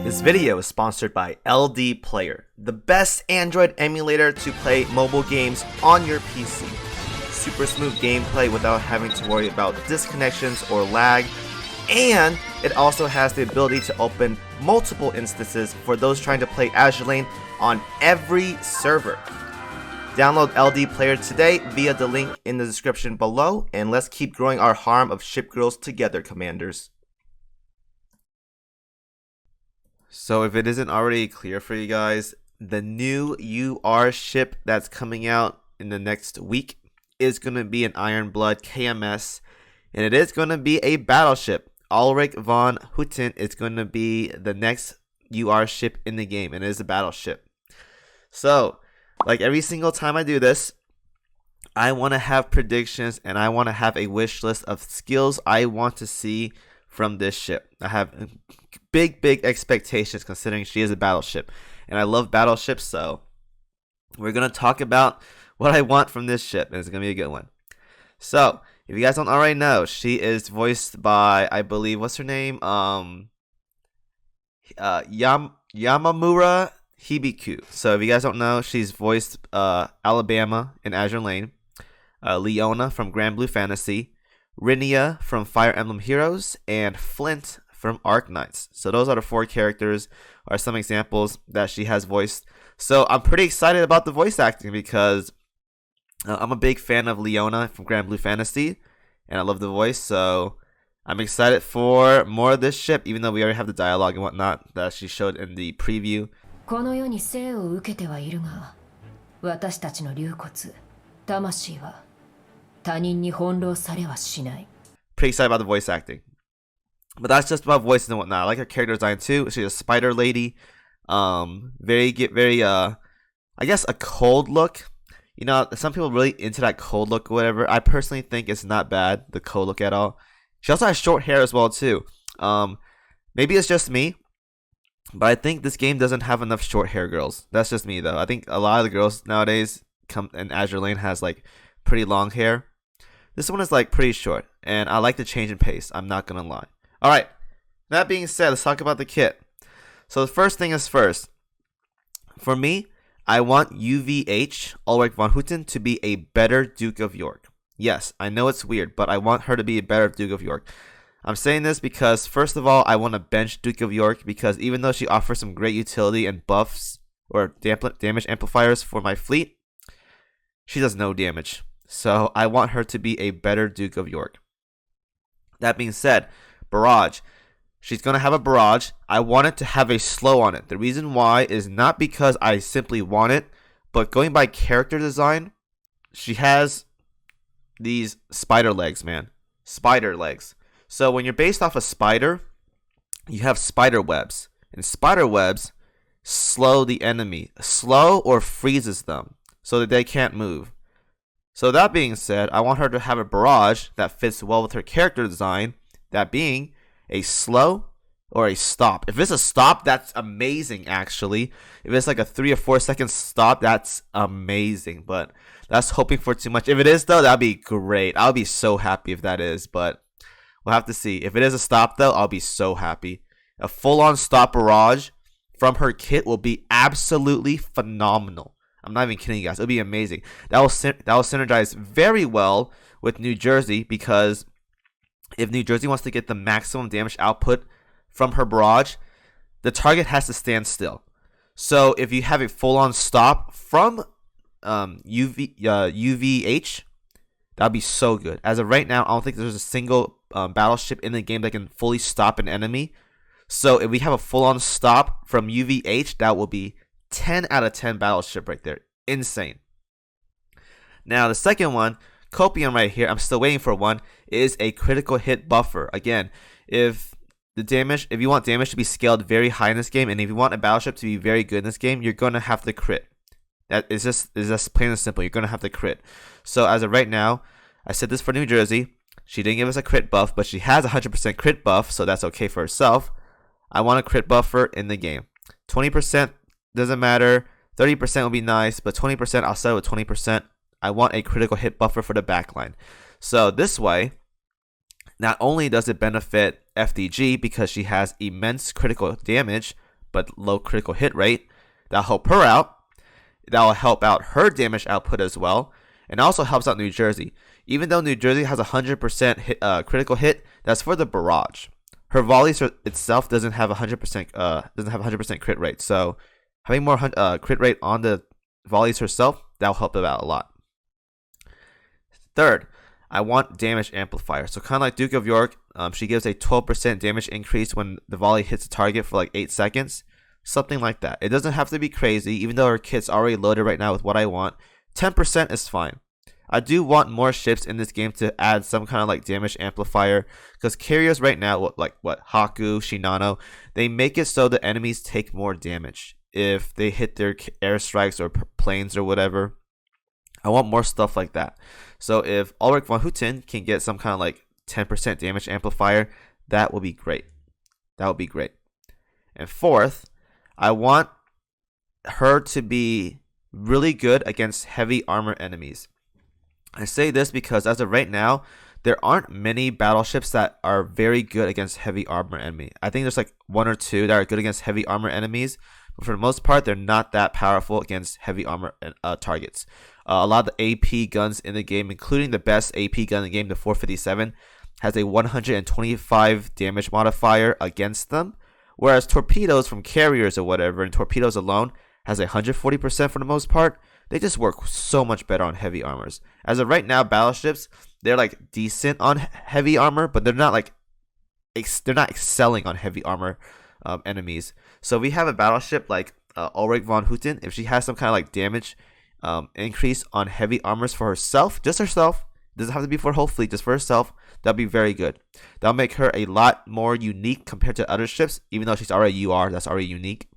This video is sponsored by LD Player, the best Android emulator to play mobile games on your PC. Super smooth gameplay without having to worry about disconnections or lag, and it also has the ability to open multiple instances for those trying to play Azur Lane on every server. Download LD Player today via the link in the description below, and let's keep growing our harem of ship girls together, commanders. So if it isn't already clear for you guys, the new UR ship that's coming out in the next week is going to be an Iron Blood KMS, and it is going to be a battleship. ULRICH von Hutten is going to be the next UR ship in the game, and it is a battleship. So, like every single time I do this, I want to have predictions and I want to have a wish list of skills I want to see from this ship. I have big expectations considering she is a battleship, and I love battleships, so we're going to talk about what I want from this ship, and it's going to be a good one. So, if you guys don't already know, she is voiced by, I believe, what's her name? Yamamura Hibiku. So if you guys don't know, she's voiced Alabama in Azur Lane, Leona from Grand Blue Fantasy, Rinia from Fire Emblem Heroes, and Flint from Arc Knights. So those are the four characters, or some examples that she has voiced. So I'm pretty excited about the voice acting because I'm a big fan of Leona from Grand Blue Fantasy, and I love the voice. So I'm excited for more of this ship, even though we already have the dialogue and whatnot that she showed in the preview. この世に生を受けてはいるが、私たちの龍骨、魂は他人に翻弄されはしない。 Pretty excited about the voice acting. But that's just about voices and whatnot. I like her character design too. She's a spider lady. Very I guess a cold look. You know, some people are really into that cold look or whatever. I personally think it's not bad, the cold look at all. She also has short hair as well too. Maybe it's just me, but I think this game doesn't have enough short hair girls. That's just me though. I think a lot of the girls nowadays come in Azur Lane has like pretty long hair. This one is like pretty short, and I like the change in pace. I'm not gonna lie. Alright, that being said, let's talk about the kit. So the first thing is first. For me, I want UVH, ULRICH von Hutten, to be a better Duke of York. Yes, I know it's weird, but I want her to be a better Duke of York. I'm saying this because, first of all, I want to bench Duke of York because even though she offers some great utility and buffs or damage amplifiers for my fleet, she does no damage. So I want her to be a better Duke of York. That being said, Barrage. She's going to have a Barrage. I want it to have a slow on it. The reason why is not because I simply want it, but going by character design, she has these spider legs, man. Spider legs. So when you're based off a spider, you have spider webs. And spider webs slow the enemy. Slow or freezes them so that they can't move. So that being said, I want her to have a Barrage that fits well with her character design. That being a slow or a stop. If it's a stop, that's amazing actually. If it's like a 3 or 4 second stop, that's amazing. But that's hoping for too much. If it is though, that'd be great. I'll be so happy if that is, but we'll have to see. If it is a stop though, I'll be so happy. A full-on stop Barrage from her kit will be absolutely phenomenal. I'm not even kidding you guys. It'll be amazing. That will synergize very well with New Jersey because if New Jersey wants to get the maximum damage output from her Barrage, the target has to stand still. So if you have a full-on stop from UVH, that'd be so good. As of right now, I don't think there's a single battleship in the game that can fully stop an enemy. So if we have a full-on stop from UVH, that will be 10 out of 10 battleship right there. Insane. Now the second one, hopium right here, I'm still waiting for one, is a critical hit buffer. Again, if you want damage to be scaled very high in this game, and if you want a battleship to be very good in this game, you're gonna have to crit. That is just plain and simple. You're gonna have to crit. So as of right now, I said this for New Jersey. She didn't give us a crit buff, but she has a 100% crit buff, so that's okay for herself. I want a crit buffer in the game. 20% doesn't matter. 30% would be nice, but 20%, I'll settle with 20%. I want a critical hit buffer for the backline. So this way, not only does it benefit FDG because she has immense critical damage, but low critical hit rate. That'll help her out. That'll help out her damage output as well, and also helps out New Jersey. Even though New Jersey has 100% critical hit, that's for the Barrage. Her volleys itself doesn't have 100% crit rate. So having more crit rate on the volleys herself, that'll help them out a lot. Third, I want damage amplifier. So kind of like Duke of York, she gives a 12% damage increase when the volley hits the target for like 8 seconds. Something like that. It doesn't have to be crazy, even though her kit's already loaded right now with what I want. 10% is fine. I do want more ships in this game to add some kind of like damage amplifier, because carriers right now, like Haku, Shinano, they make it so the enemies take more damage if they hit their airstrikes or planes or whatever. I want more stuff like that. So if ULRICH von Hutten can get some kind of like 10% damage amplifier, that would be great. That would be great. And fourth, I want her to be really good against heavy armor enemies. I say this because as of right now, there aren't many battleships that are very good against heavy armor enemy. I think there's like 1 or 2 that are good against heavy armor enemies, but for the most part, they're not that powerful against heavy armor targets. A lot of the AP guns in the game, including the best AP gun in the game, the 457, has a 125 damage modifier against them. Whereas torpedoes from carriers or whatever, and torpedoes alone, has 140% for the most part. They just work so much better on heavy armors. As of right now, battleships, they're like decent on heavy armor, but they're not excelling on heavy armor enemies. So we have a battleship like ULRICH von Hutten. If she has some kind of like damage increase on heavy armors for herself, just herself, doesn't have to be for whole fleet, just for herself, that'll be very good. That'll make her a lot more unique compared to other ships, even though she's already UR, that's already unique.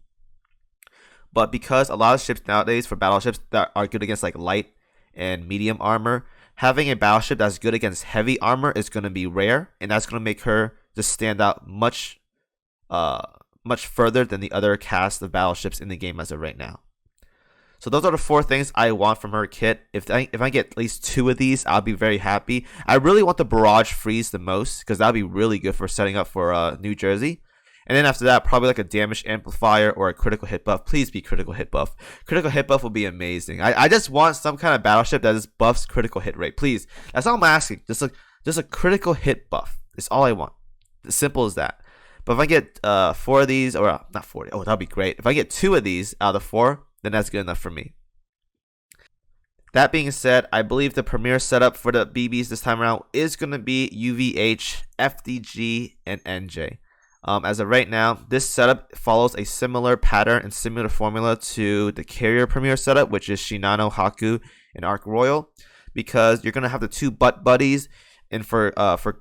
But because a lot of ships nowadays for battleships that are good against like light and medium armor, having a battleship that's good against heavy armor is going to be rare, and that's going to make her just stand out much further than the other cast of battleships in the game as of right now. So those are the 4 things I want from her kit. If I get at least 2 of these, I'll be very happy. I really want the Barrage freeze the most, because that'll be really good for setting up for New Jersey. And then after that, probably like a damage amplifier or a critical hit buff. Please be critical hit buff. Critical hit buff will be amazing. I just want some kind of battleship that just buffs critical hit rate. Please. That's all I'm asking. Just a critical hit buff. It's all I want. As simple as that. But if I get 4 of these, or not 40, that'll be great. If I get 2 of these out of the 4, then that's good enough for me. That being said, I believe the premier setup for the BBs this time around is going to be UVH, FDG, and NJ. As of right now, this setup follows a similar pattern and similar formula to the carrier premier setup, which is Shinano, Haku, and Arc Royal, because you're going to have the 2 butt buddies. And for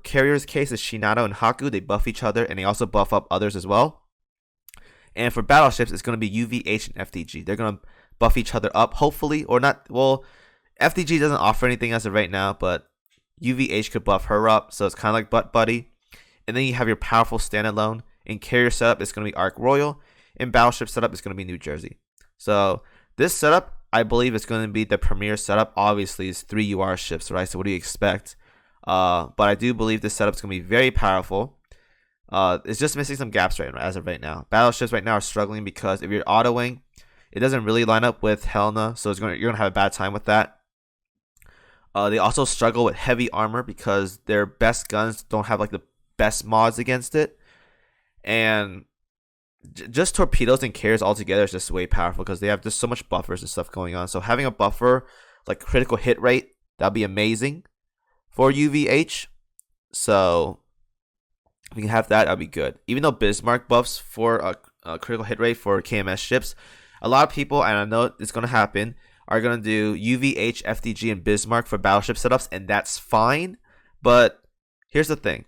carrier's case, it's Shinano and Haku. They buff each other, and they also buff up others as well. And for battleships, it's going to be UVH and FDG. They're going to buff each other up, hopefully, or not. Well, FDG doesn't offer anything as of right now, but UVH could buff her up, so it's kind of like butt buddy. And then you have your powerful standalone. In carrier setup, it's going to be Arc Royal. In battleship setup, it's going to be New Jersey. So this setup, I believe, is going to be the premier setup. Obviously, it's 3 UR ships, right? So what do you expect? But I do believe this setup is going to be very powerful. It's just missing some gaps as of right now. Battleships right now are struggling because if you're autoing, it doesn't really line up with Helena, so you're going to have a bad time with that. They also struggle with heavy armor because their best guns don't have like the best mods against it. And just torpedoes and carriers altogether is just way powerful because they have just so much buffers and stuff going on. So having a buffer like critical hit rate, that'd be amazing for UVH. So if we can have that, that'd be good. Even though Bismarck buffs for a critical hit rate for KMS ships, a lot of people, and I know it's going to happen, are going to do UVH, FDG, and Bismarck for battleship setups, and that's fine. But here's the thing.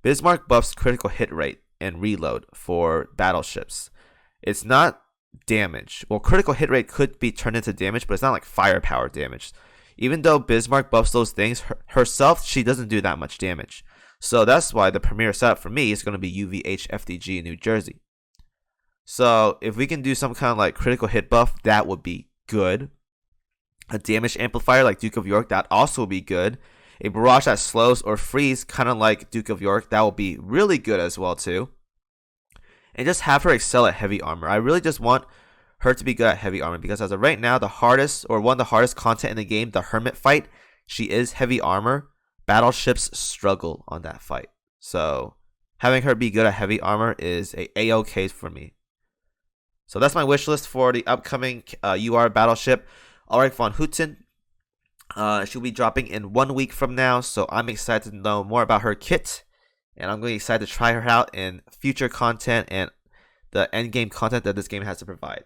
Bismarck buffs critical hit rate and reload for battleships. It's not damage. Well, critical hit rate could be turned into damage, but it's not like firepower damage. Even though Bismarck buffs those things, herself, she doesn't do that much damage. So that's why the premier setup for me is going to be UVH, FDG, in New Jersey. So if we can do some kind of like critical hit buff, that would be good. A damage amplifier like Duke of York, that also would be good. A barrage that slows or frees, kind of like Duke of York, that will be really good as well too. and just have her excel at heavy armor. I really just want her to be good at heavy armor, because as of right now, the hardest, or one of the hardest content in the game, the hermit fight, she is heavy armor. Battleships struggle on that fight. So having her be good at heavy armor is a-okay for me. So that's my wish list for the upcoming UR Battleship, ULRICH von Hutten. She'll be dropping in 1 week from now, so I'm excited to know more about her kit, and I'm really excited to try her out in future content and the endgame content that this game has to provide.